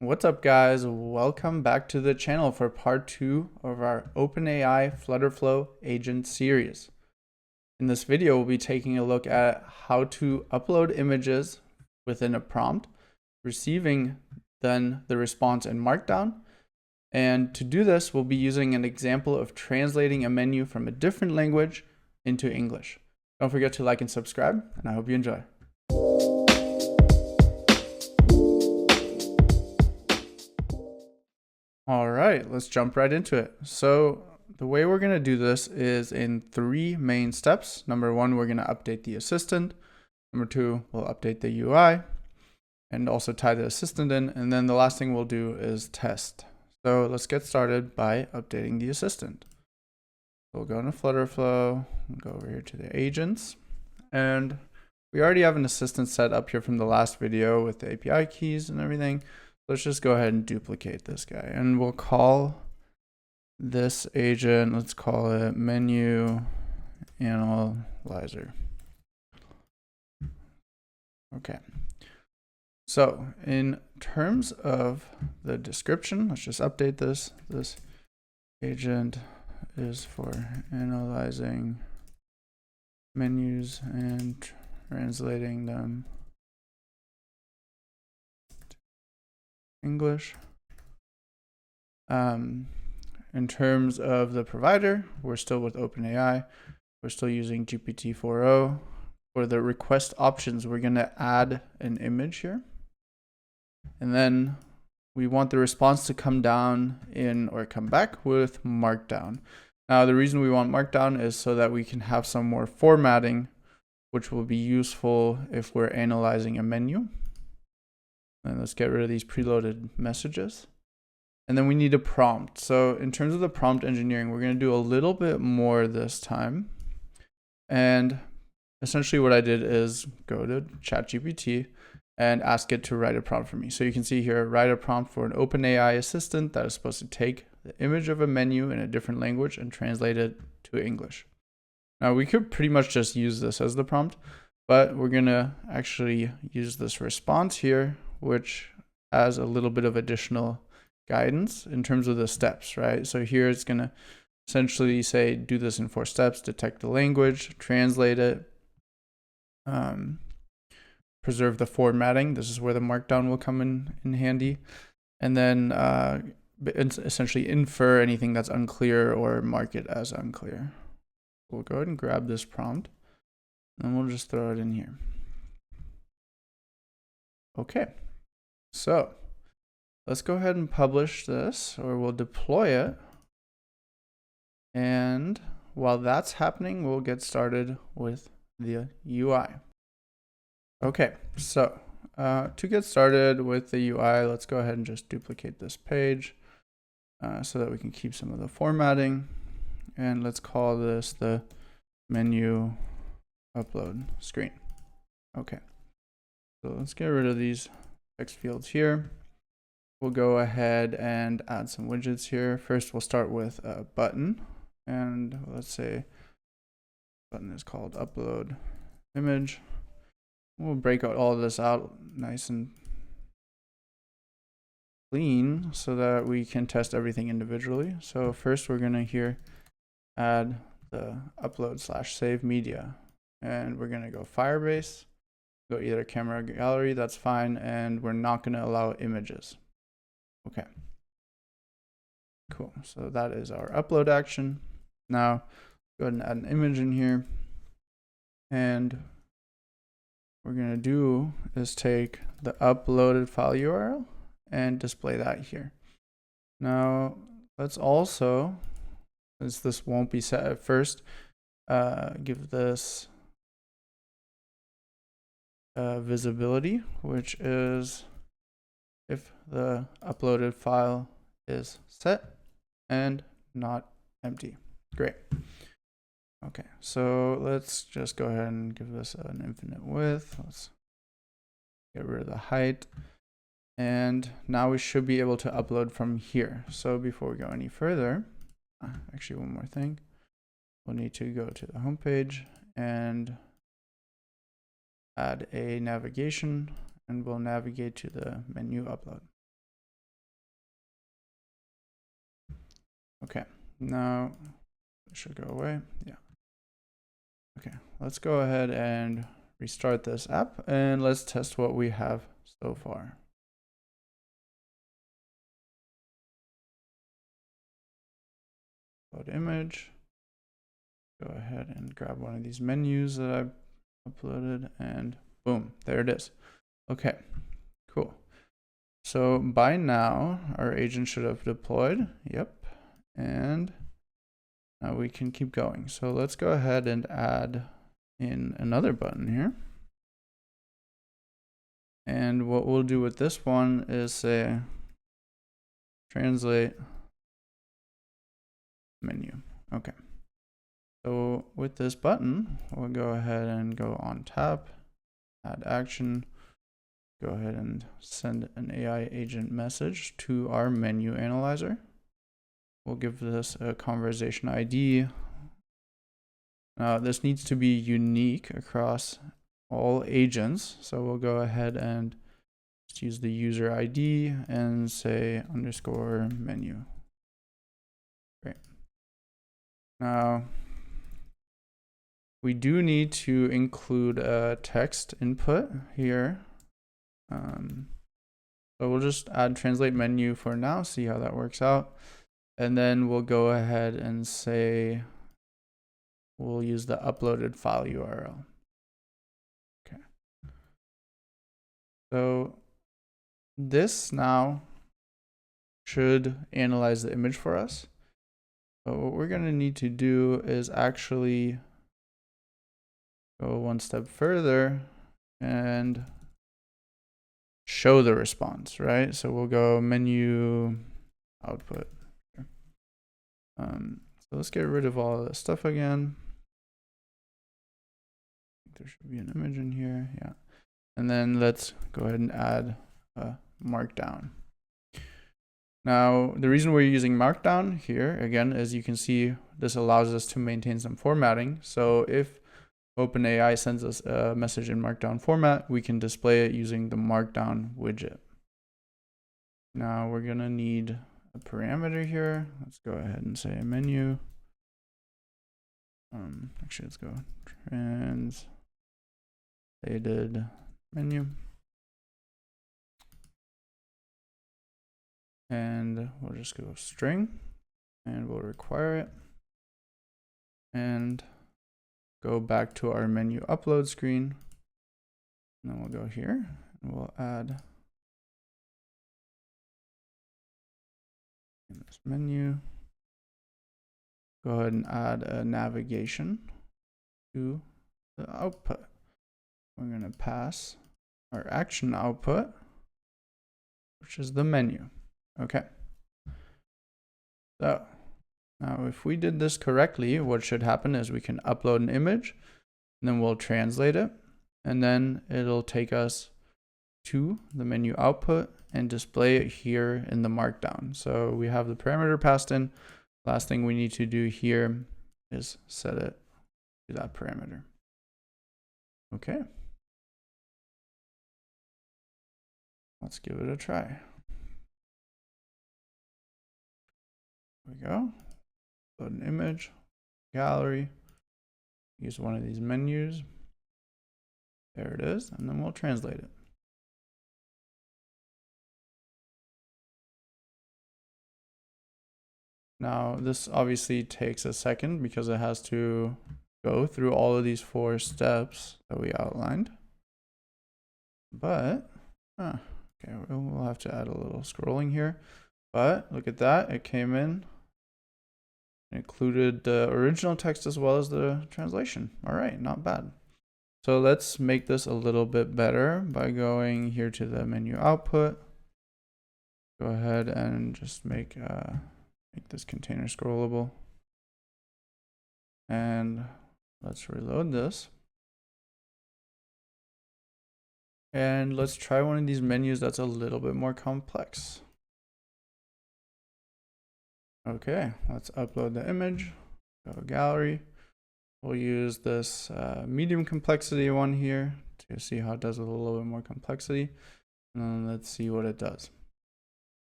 What's up, guys? Welcome back to the channel for part 2 of our OpenAI FlutterFlow Agents series. In this video, we'll be taking a look at how to upload images within a prompt, receiving then the response in Markdown. And to do this, we'll be using an example of translating a menu from a different language into English. Don't forget to like and subscribe, and I hope you enjoy. All right, let's jump right into it. So the way we're going to do this is in 3 main steps. Number 1, we're going to update the assistant. Number 2, we'll update the UI and also tie the assistant in. And then the last thing we'll do is test. So let's get started by updating the assistant. We'll go into FlutterFlow, go over here to the agents, and we already have an assistant set up here from the last video with the API keys and everything. Let's just go ahead and duplicate this guy, and we'll call this agent, let's call it menu analyzer. Okay. So in terms of the description, let's just update this. This agent is for analyzing menus and translating them to English. In terms of the provider, we're still with OpenAI. We're still using GPT-4o. For the request options, we're going to add an image here. And then we want the response to come down in or come back with Markdown. Now, the reason we want Markdown is so that we can have some more formatting, which will be useful if we're analyzing a menu. And let's get rid of these preloaded messages. And then we need a prompt. So in terms of the prompt engineering, we're going to do a little bit more this time. And essentially what I did is go to ChatGPT and ask it to write a prompt for me. So you can see here, write a prompt for an OpenAI assistant that is supposed to take the image of a menu in a different language and translate it to English. Now we could pretty much just use this as the prompt, but we're going to actually use this response here, which has a little bit of additional guidance in terms of the steps, right? So here it's going to essentially say, do this in 4 steps, detect the language, translate it, preserve the formatting. This is where the Markdown will come in handy. And then essentially infer anything that's unclear or mark it as unclear. We'll go ahead and grab this prompt, and we'll just throw it in here. Okay, so let's go ahead and publish this, or we'll deploy it. And while that's happening, we'll get started with the UI. Okay, so to get started with the UI, let's go ahead and just duplicate this page so that we can keep some of the formatting. And let's call this the menu upload screen. Okay, so let's get rid of these text fields here. We'll go ahead and add some widgets here. First, we'll start with a button. And let's say button is called upload image. We'll break out all of this out nice and clean so that we can test everything individually. So first we're going to here add the upload/save media, and we're going to go Firebase, go either camera or gallery, that's fine, and we're not going to allow images. Okay, cool. So that is our upload action. Now go ahead and add an image in here, and what we're going to do is take the uploaded file URL and display that here. Now let's also, since this won't be set at first, give this visibility, which is if the uploaded file is set and not empty. Great. Okay, so let's just go ahead and give this an infinite width. Let's get rid of the height. And now we should be able to upload from here. So before we go any further, actually one more thing. We'll need to go to the home page and add a navigation, and we'll navigate to the menu upload. Okay, now it should go away. Yeah. Okay, let's go ahead and restart this app and let's test what we have so far. Upload image. Go ahead and grab one of these menus that I've uploaded and boom, there it is. Okay, cool. So by now our agent should have deployed. Yep. And now we can keep going. So let's go ahead and add in another button here. And what we'll do with this one is say translate menu. Okay. So with this button, we'll go ahead and go on tap, add action, go ahead and send an AI agent message to our menu analyzer. We'll give this a conversation ID. Now this needs to be unique across all agents. So we'll go ahead and just use the user ID and say underscore menu. Great. Now we do need to include a text input here. So we'll just add translate menu for now, see how that works out. And then we'll go ahead and say, we'll use the uploaded file URL. Okay. So this now should analyze the image for us. But what we're going to need to do is actually go one step further and show the response, right? So we'll go menu output. So let's get rid of all of this stuff again. There should be an image in here, yeah. And then let's go ahead and add a markdown. Now, the reason we're using markdown here, again, as you can see, this allows us to maintain some formatting. So if OpenAI sends us a message in markdown format, we can display it using the markdown widget. Now we're gonna need a parameter here. Let's go ahead and say menu. Actually, let's go translated menu. And we'll just go string and we'll require it. And go back to our menu upload screen. And then we'll go here and we'll add in this menu. Go ahead and add a navigation to the output. We're going to pass our action output, which is the menu. Okay. So now if we did this correctly, what should happen is we can upload an image, and then we'll translate it, and then it'll take us to the menu output and display it here in the markdown. So we have the parameter passed in. Last thing we need to do here is set it to that parameter. Okay. Let's give it a try. There we go. Load an image, gallery, use one of these menus. There it is, and then we'll translate it. Now, this obviously takes a second because it has to go through all of these 4 steps that we outlined. But, okay, we'll have to add a little scrolling here. But look at that, it came in. It included the original text as well as the translation. All right, not bad. So let's make this a little bit better by going here to the menu output. Go ahead and just make this container scrollable. And let's reload this. And let's try one of these menus that's a little bit more complex. Okay, let's upload the image, go gallery. We'll use this medium complexity one here to see how it does with a little bit more complexity. And then let's see what it does.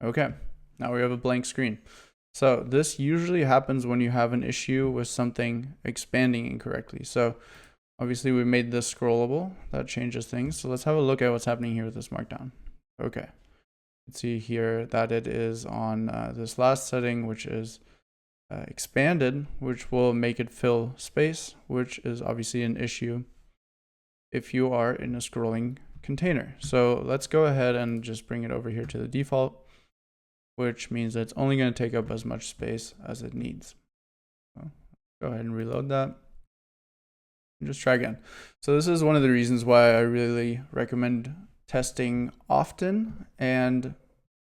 Okay, now we have a blank screen. So this usually happens when you have an issue with something expanding incorrectly. So obviously we made this scrollable. That changes things. So let's have a look at what's happening here with this markdown. Okay. You can see here that it is on this last setting, which is expanded, which will make it fill space, which is obviously an issue if you are in a scrolling container. So let's go ahead and just bring it over here to the default, which means that it's only going to take up as much space as it needs. So go ahead and reload that. And just try again. So this is one of the reasons why I really recommend testing often, and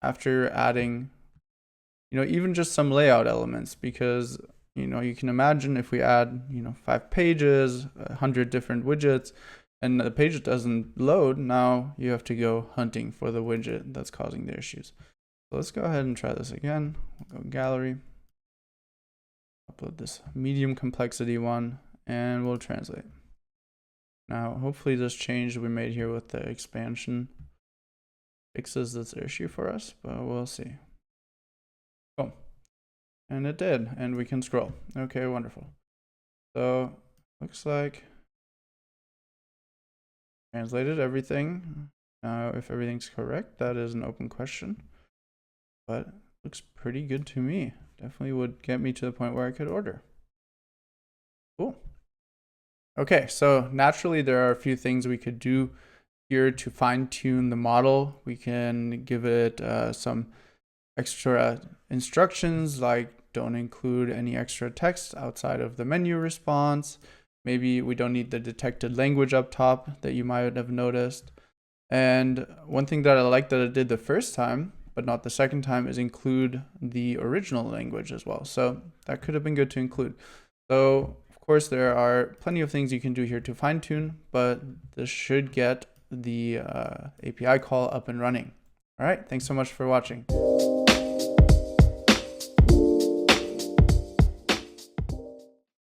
after adding, even just some layout elements, because, you can imagine if we add, 5 pages, 100 different widgets, and the page doesn't load, now you have to go hunting for the widget that's causing the issues. So let's go ahead and try this again. We'll go gallery, upload this medium complexity one, and we'll translate. Now, hopefully this change we made here with the expansion fixes this issue for us, but we'll see. Cool. And it did, and we can scroll. Okay, wonderful. So looks like translated everything. Now, if everything's correct, that is an open question, but looks pretty good to me. Definitely would get me to the point where I could order. Cool. Okay, so naturally there are a few things we could do here to fine tune the model. We can give it some extra instructions, like don't include any extra text outside of the menu response. Maybe we don't need the detected language up top that you might have noticed. And one thing that I like that it did the first time, but not the second time, is include the original language as well. So that could have been good to include. So of course there are plenty of things you can do here to fine tune, but this should get the API call up and running. All right, thanks so much for watching.